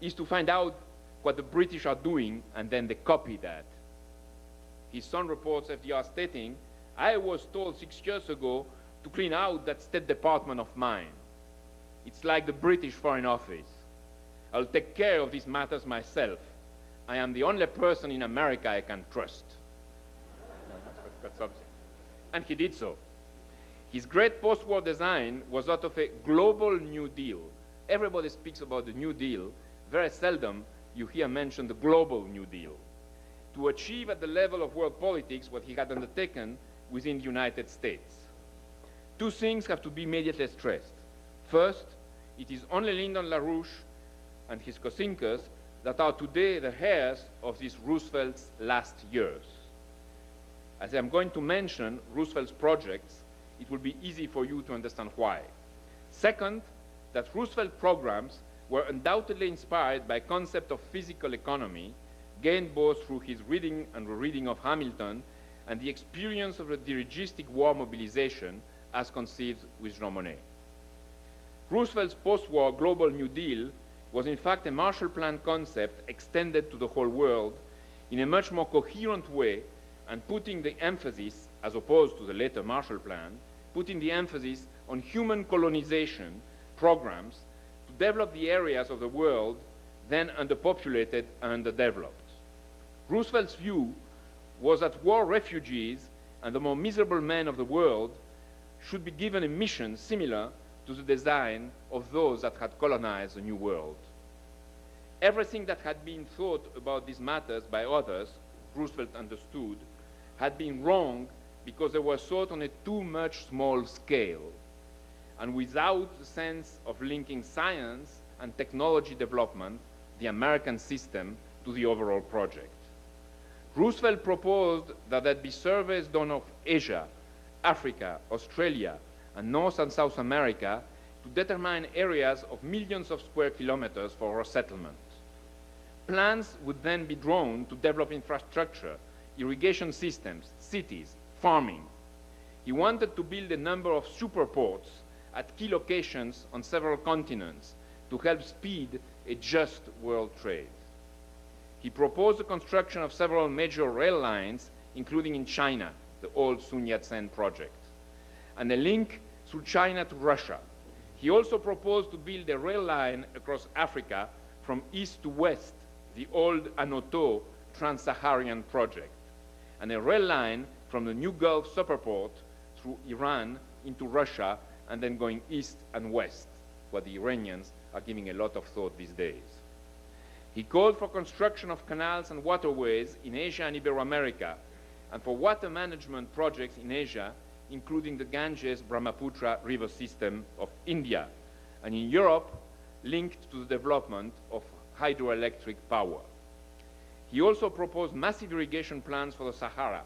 is to find out what the British are doing and then they copy that. His son reports FDR stating, "I was told 6 years ago to clean out that State Department of mine. It's like the British Foreign Office. I'll take care of these matters myself. I am the only person in America I can trust." That's something. And he did so. His great post-war design was that of a global New Deal. Everybody speaks about the New Deal. Very seldom you hear mentioned the global New Deal. To achieve at the level of world politics what he had undertaken within the United States. Two things have to be immediately stressed. First, it is only Lyndon LaRouche and his co-thinkers that are today the heirs of these Roosevelt's last years. As I'm going to mention Roosevelt's projects, it will be easy for you to understand why. Second, that Roosevelt programs were undoubtedly inspired by concept of physical economy, gained both through his reading and rereading of Hamilton and the experience of the dirigistic war mobilization as conceived with Jean Monnet. Roosevelt's post-war global New Deal was in fact a Marshall Plan concept extended to the whole world in a much more coherent way and putting the emphasis, as opposed to the later Marshall Plan, putting the emphasis on human colonization programs to develop the areas of the world then underpopulated and underdeveloped. Roosevelt's view was that war refugees and the more miserable men of the world should be given a mission similar to the design of those that had colonized the New World. Everything that had been thought about these matters by others, Roosevelt understood, had been wrong because they were thought on a too much small scale and without the sense of linking science and technology development, the American system, to the overall project. Roosevelt proposed that there be surveys done of Asia, Africa, Australia, and North and South America to determine areas of millions of square kilometers for resettlement. Plans would then be drawn to develop infrastructure, irrigation systems, cities, farming. He wanted to build a number of superports at key locations on several continents to help speed a just world trade. He proposed the construction of several major rail lines, including in China, the old Sun Yat-sen project, and a link through China to Russia. He also proposed to build a rail line across Africa from east to west, the old Anoto Trans-Saharan project, and a rail line from the new Gulf superport through Iran into Russia, and then going east and west, what the Iranians are giving a lot of thought these days. He called for construction of canals and waterways in Asia and Iberoamerica, and for water management projects in Asia, including the Ganges-Brahmaputra river system of India, and in Europe, linked to the development of hydroelectric power. He also proposed massive irrigation plans for the Sahara.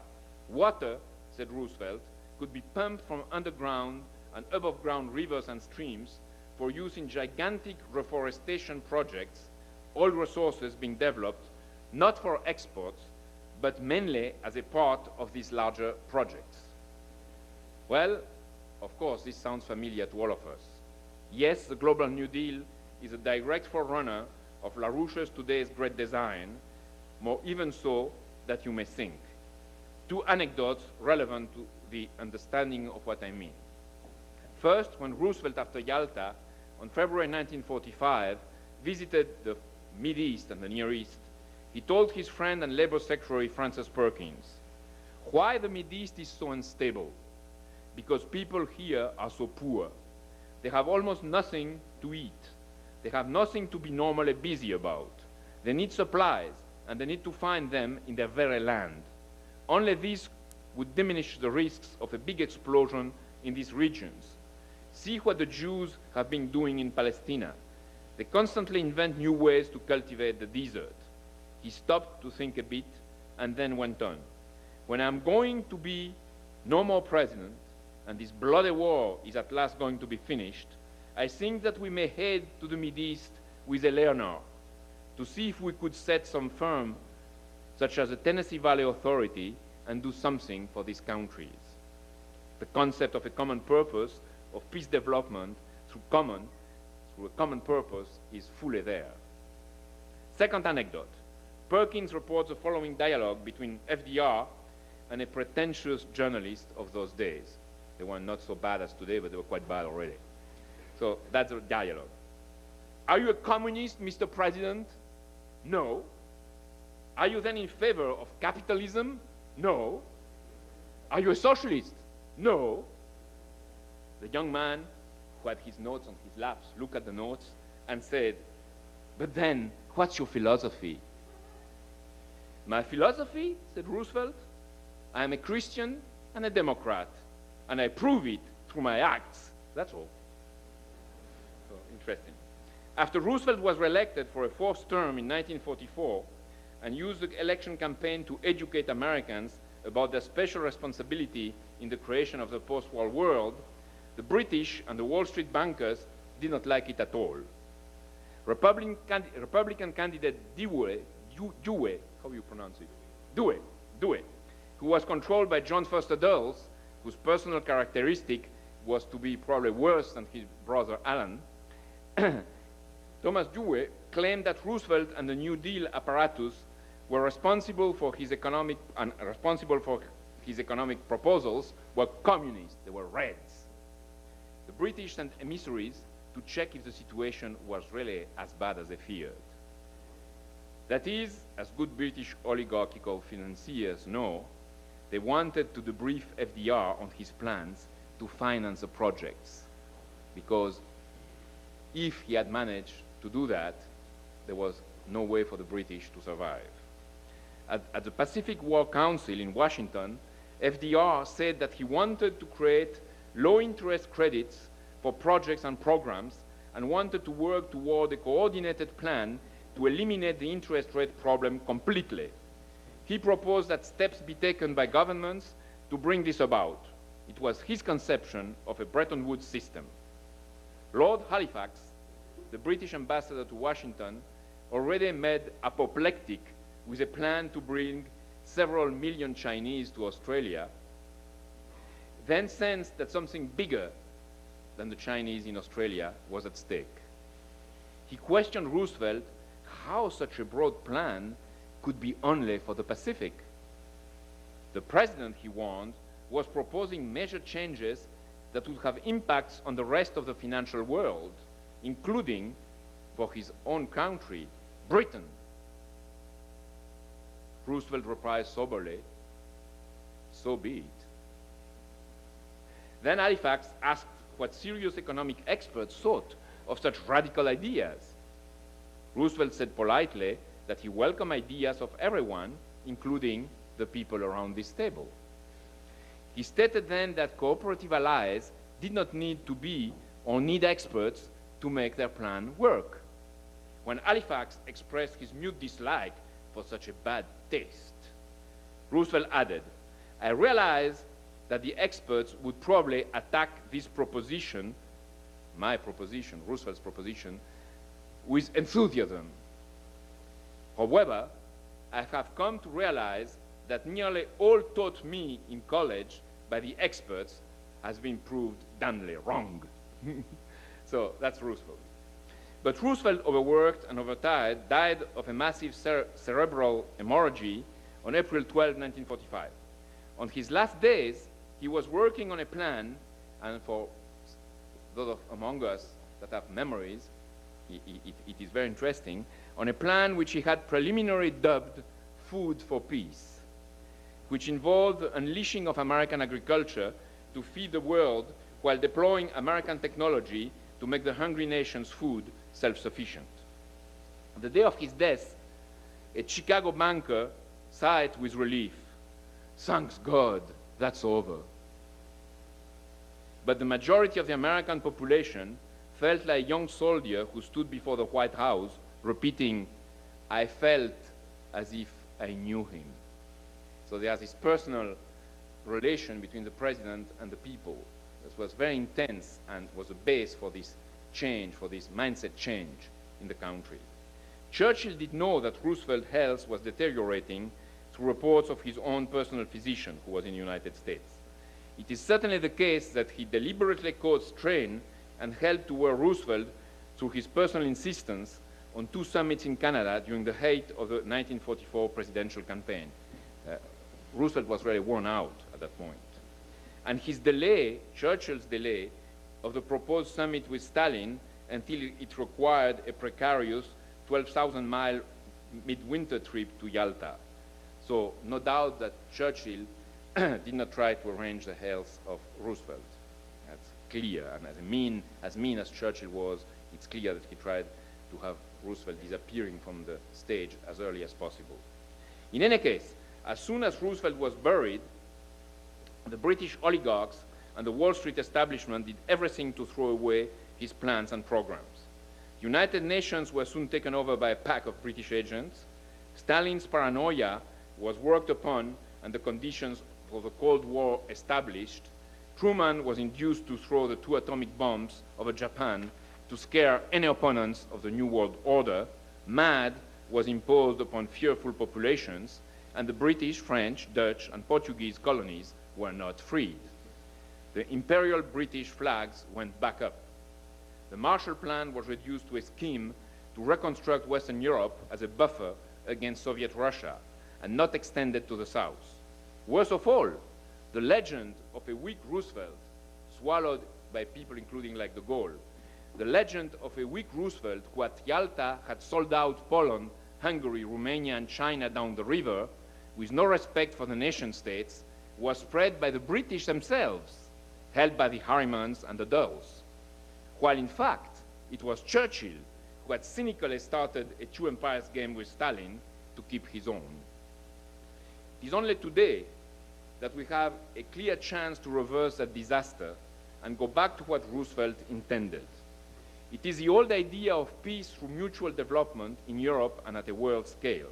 Water, said Roosevelt, could be pumped from underground and above-ground rivers and streams for use in gigantic reforestation projects, all resources being developed not for exports, but mainly as a part of these larger projects. Well, of course, this sounds familiar to all of us. Yes, the Global New Deal is a direct forerunner of LaRouche's today's great design, more even so that you may think. Two anecdotes relevant to the understanding of what I mean. First, when Roosevelt, after Yalta, on February 1945, visited the Mideast and the Near East, he told his friend and Labor Secretary Francis Perkins, "Why the Mideast is so unstable? Because people here are so poor. They have almost nothing to eat. They have nothing to be normally busy about. They need supplies, and they need to find them in their very land. Only this would diminish the risks of a big explosion in these regions. See what the Jews have been doing in Palestine. They constantly invent new ways to cultivate the desert." He stopped to think a bit and then went on. "When I'm going to be no more president, and this bloody war is at last going to be finished, I think that we may head to the Mideast with Eleanor to see if we could set some firm, such as the Tennessee Valley Authority, and do something for these countries." The concept of a common purpose, of peace development through a common purpose, is fully there. Second anecdote. Perkins reports the following dialogue between FDR and a pretentious journalist of those days. They were not so bad as today, but they were quite bad already. So that's a dialogue. "Are you a communist, Mr. President?" "No." "Are you then in favor of capitalism?" "No." "Are you a socialist?" "No." The young man, who had his notes on his laps, looked at the notes and said, "But then, what's your philosophy?" "My philosophy," said Roosevelt, "I am a Christian and a Democrat, and I prove it through my acts. That's all." So, interesting. After Roosevelt was reelected for a fourth term in 1944 and used the election campaign to educate Americans about their special responsibility in the creation of the post-war world, the British and the Wall Street bankers did not like it at all. Republican candidate Dewey, how do you pronounce it? Dewey, who was controlled by John Foster Dulles, whose personal characteristic was to be probably worse than his brother Alan, Thomas Dewey claimed that Roosevelt and the New Deal apparatus were responsible for his economic proposals were communist. They were Reds. The British sent emissaries to check if the situation was really as bad as they feared. That is, as good British oligarchical financiers know, they wanted to debrief FDR on his plans to finance the projects, because if he had managed to do that, there was no way for the British to survive. At the Pacific War Council in Washington, FDR said that he wanted to create low-interest credits for projects and programs and wanted to work toward a coordinated plan to eliminate the interest rate problem completely. He proposed that steps be taken by governments to bring this about. It was his conception of a Bretton Woods system. Lord Halifax, the British ambassador to Washington, already made apoplectic with a plan to bring several million Chinese to Australia, then sensed that something bigger than the Chinese in Australia was at stake. He questioned Roosevelt how such a broad plan could be only for the Pacific. The president, he warned, was proposing major changes that would have impacts on the rest of the financial world, including, for his own country, Britain. Roosevelt replied soberly, "So be it." Then Halifax asked what serious economic experts thought of such radical ideas. Roosevelt said politely that he welcomed ideas of everyone, including the people around this table. He stated then that cooperative allies did not need to be or need experts to make their plan work. When Halifax expressed his mute dislike for such a bad taste, Roosevelt added, "I realize that the experts would probably attack this proposition, my proposition, Roosevelt's proposition, with enthusiasm. However, I have come to realize that nearly all taught me in college by the experts has been proved damnably wrong." So that's Roosevelt. But Roosevelt, overworked and overtired, died of a massive cerebral hemorrhage on April 12, 1945. On his last days, he was working on a plan, and for those among us that have memories, it is very interesting, on a plan which he had preliminarily dubbed Food for Peace, which involved the unleashing of American agriculture to feed the world while deploying American technology to make the hungry nation's food self-sufficient. On the day of his death, a Chicago banker sighed with relief. "Thanks God, that's over." But the majority of the American population felt like a young soldier who stood before the White House repeating, "I felt as if I knew him." So there's this personal relation between the president and the people. This was very intense and was a base for this change, for this mindset change in the country. Churchill did know that Roosevelt's health was deteriorating through reports of his own personal physician who was in the United States. It is certainly the case that he deliberately caused strain and helped to wear Roosevelt through his personal insistence on 2 summits in Canada during the height of the 1944 presidential campaign. Roosevelt was really worn out at that point. And his delay, Churchill's delay, of the proposed summit with Stalin until it required a precarious 12,000-mile midwinter trip to Yalta. So no doubt that Churchill did not try to arrange the health of Roosevelt. That's clear, and as mean as Churchill was, it's clear that he tried to have Roosevelt disappearing from the stage as early as possible. In any case, as soon as Roosevelt was buried, the British oligarchs and the Wall Street establishment did everything to throw away his plans and programs. The United Nations were soon taken over by a pack of British agents. Stalin's paranoia was worked upon and the conditions for the Cold War established. Truman was induced to throw the 2 atomic bombs over Japan to scare any opponents of the New World Order. MAD was imposed upon fearful populations, and the British, French, Dutch, and Portuguese colonies were not freed. The Imperial British flags went back up. The Marshall Plan was reduced to a scheme to reconstruct Western Europe as a buffer against Soviet Russia and not extended to the South. Worst of all, the legend of a weak Roosevelt, swallowed by people including like de Gaulle, the legend of a weak Roosevelt who at Yalta had sold out Poland, Hungary, Romania, and China down the river with no respect for the nation states was spread by the British themselves, held by the Harrimans and the Dulles, while in fact it was Churchill who had cynically started a 2 empires game with Stalin to keep his own. It is only today that we have a clear chance to reverse that disaster and go back to what Roosevelt intended. It is the old idea of peace through mutual development in Europe and at a world scale.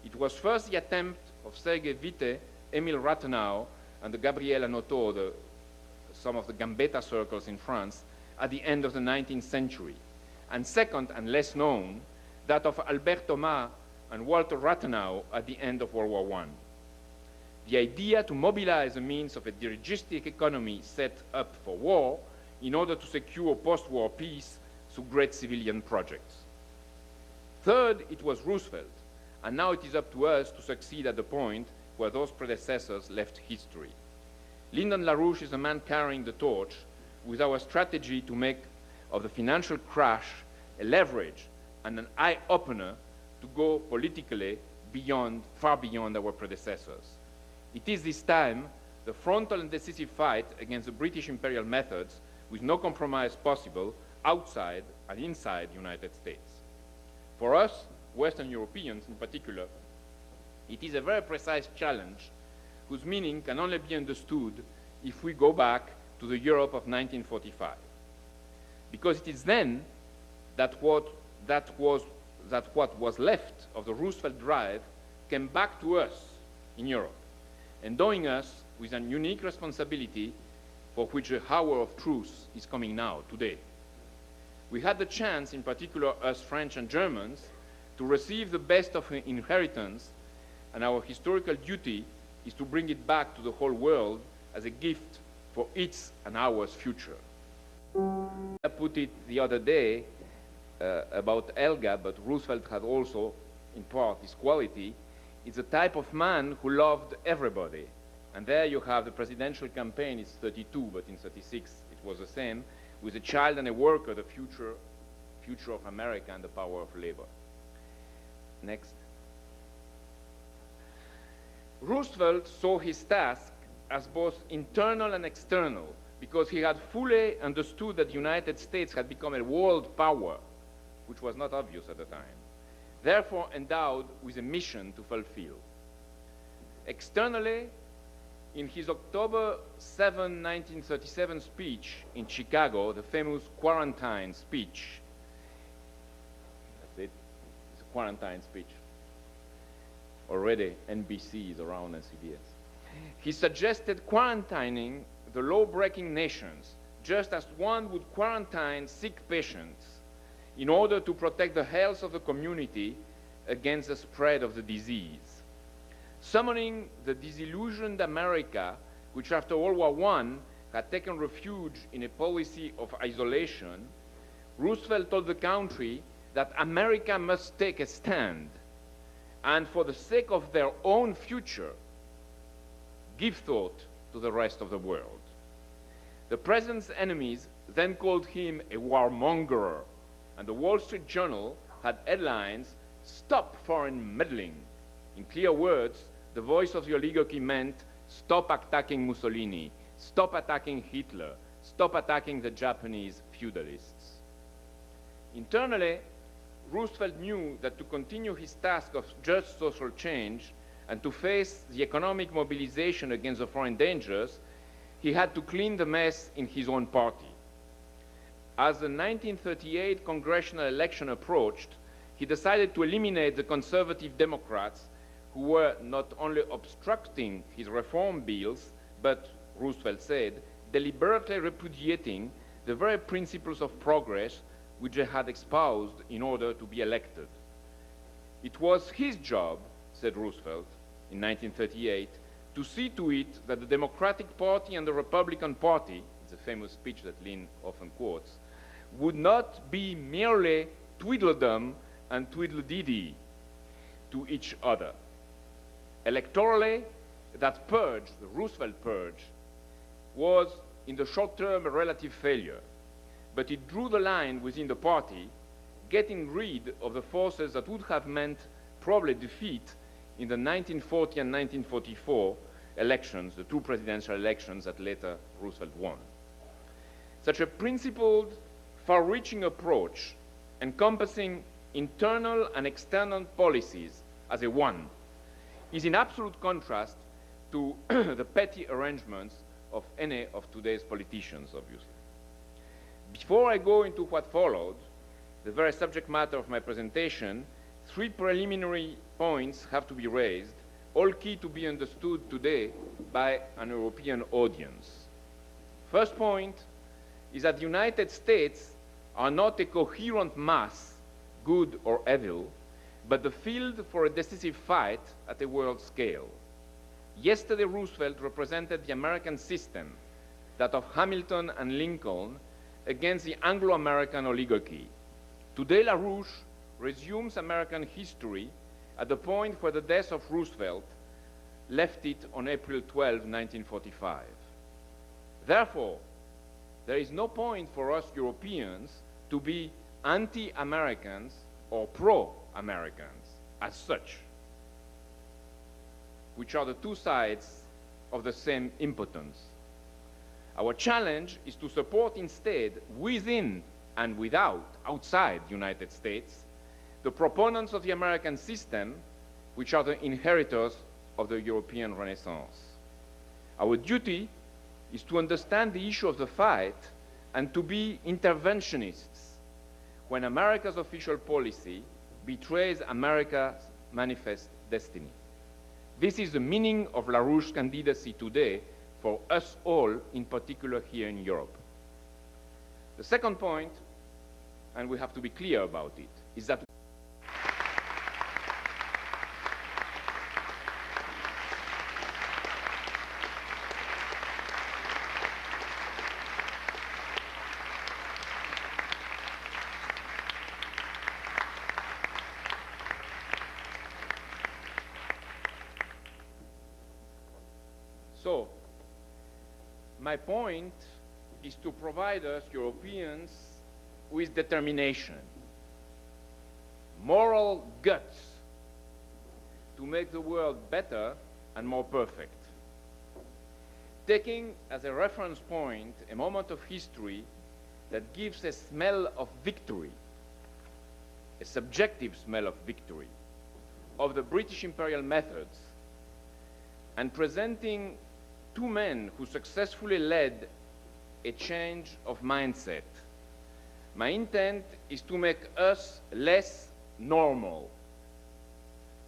It was first the attempt of Sergei Witte, Emile Rathenau, and the Gabriel Hanotaux, some of the Gambetta circles in France, at the end of the 19th century. And second, and less known, that of Albert Thomas and Walter Rathenau at the end of World War I. The idea to mobilize the means of a dirigistic economy set up for war in order to secure post-war peace through great civilian projects. Third, it was Roosevelt, and now it is up to us to succeed at the point where those predecessors left history. Lyndon LaRouche is the man carrying the torch with our strategy to make of the financial crash a leverage and an eye-opener to go politically beyond, far beyond our predecessors. It is this time the frontal and decisive fight against the British imperial methods with no compromise possible outside and inside the United States. For us, Western Europeans in particular, it is a very precise challenge whose meaning can only be understood if we go back to the Europe of 1945. Because it is then that what was left of the Roosevelt drive came back to us in Europe, endowing us with a unique responsibility for which the hour of truth is coming now, today. We had the chance, in particular us French and Germans, to receive the best of an inheritance, and our historical duty is to bring it back to the whole world as a gift for its and ours future. I put it the other day about Elga, but Roosevelt had also, in part, this quality. It's a type of man who loved everybody. And there you have the presidential campaign, it's 32, but in 36 it was the same, with a child and a worker, the future of America and the power of labor. Next. Roosevelt saw his task as both internal and external, because he had fully understood that the United States had become a world power, which was not obvious at the time, therefore endowed with a mission to fulfill. Externally, in his October 7, 1937 speech in Chicago, the famous quarantine speech, that's it, it's a quarantine speech. Already NBC is around and CBS. He suggested quarantining the law-breaking nations, just as one would quarantine sick patients in order to protect the health of the community against the spread of the disease. Summoning the disillusioned America, which after World War I had taken refuge in a policy of isolation, Roosevelt told the country that America must take a stand and for the sake of their own future, give thought to the rest of the world. The president's enemies then called him a warmonger, and the Wall Street Journal had headlines, "Stop foreign meddling." In clear words, the voice of the oligarchy meant, stop attacking Mussolini, stop attacking Hitler, stop attacking the Japanese feudalists. Internally, Roosevelt knew that to continue his task of just social change and to face the economic mobilization against the foreign dangers, he had to clean the mess in his own party. As the 1938 congressional election approached, he decided to eliminate the conservative Democrats who were not only obstructing his reform bills, but, Roosevelt said, deliberately repudiating the very principles of progress which they had espoused in order to be elected. It was his job, said Roosevelt in 1938, to see to it that the Democratic Party and the Republican Party, it's a famous speech that Lynn often quotes, would not be merely tweedledum and tweedledee to each other. Electorally, that purge, the Roosevelt purge, was in the short term a relative failure, but it drew the line within the party, getting rid of the forces that would have meant probably defeat in the 1940 and 1944 elections, the two presidential elections that later Roosevelt won. Such a principled, far-reaching approach, encompassing internal and external policies as a one, is in absolute contrast to the petty arrangements of any of today's politicians, obviously. Before I go into what followed, the very subject matter of my presentation, 3 preliminary points have to be raised, all key to be understood today by an European audience. First point is that the United States are not a coherent mass, good or evil, but the field for a decisive fight at a world scale. Yesterday, Roosevelt represented the American system, that of Hamilton and Lincoln, against the Anglo-American oligarchy. Today, LaRouche resumes American history at the point where the death of Roosevelt left it on April 12, 1945. Therefore, there is no point for us Europeans to be anti-Americans or pro-Americans as such, which are the two sides of the same impotence. Our challenge is to support instead, within and outside the United States, the proponents of the American system, which are the inheritors of the European Renaissance. Our duty is to understand the issue of the fight and to be interventionists when America's official policy betrays America's manifest destiny. This is the meaning of LaRouche's candidacy today for us all, in particular here in Europe. The second point, and we have to be clear about it, is that so, my point is to provide us, Europeans, with determination, moral guts to make the world better and more perfect. Taking as a reference point a moment of history that gives a smell of victory, a subjective smell of victory, of the British imperial methods, and presenting 2 men who successfully led a change of mindset. My intent is to make us less normal,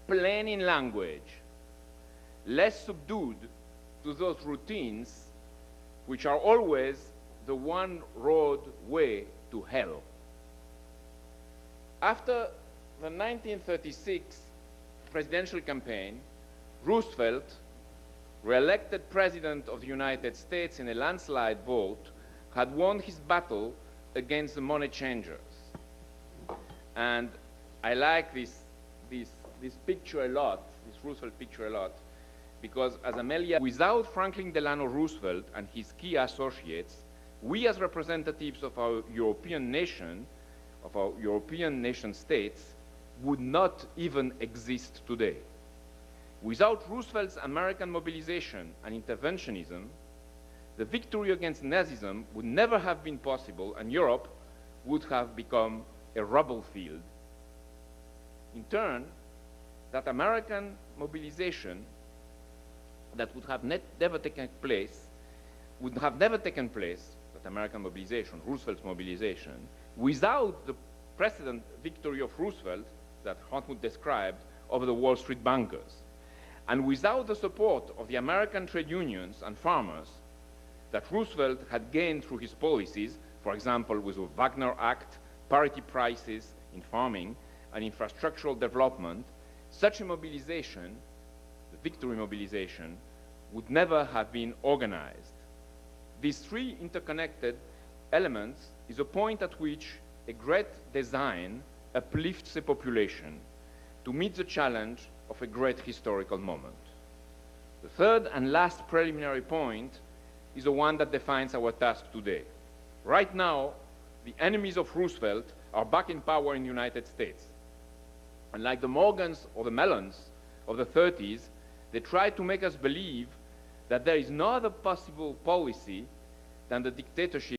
plain in language, less subdued to those routines which are always the one road way to hell. After the 1936 presidential campaign, Roosevelt, re-elected President of the United States in a landslide vote, had won his battle against the money changers. And I like this picture a lot, this Roosevelt picture a lot, because as Amelia, without Franklin Delano Roosevelt and his key associates, we as representatives of our European nation, states, would not even exist today. Without Roosevelt's American mobilization and interventionism, the victory against Nazism would never have been possible, and Europe would have become a rubble field. In turn, that American mobilization that would have never taken place, that American mobilization, Roosevelt's mobilization, without the precedent victory of Roosevelt that Hartmut described over the Wall Street bankers, and without the support of the American trade unions and farmers that Roosevelt had gained through his policies, for example, with the Wagner Act, parity prices in farming, and infrastructural development, such a mobilization, the victory mobilization, would never have been organized. These 3 interconnected elements is a point at which a great design uplifts a population to meet the challenge of a great historical moment. The third and last preliminary point is the one that defines our task today. Right now, the enemies of Roosevelt are back in power in the United States. And like the Morgans or the Mellons of the 30s, they try to make us believe that there is no other possible policy than the dictatorship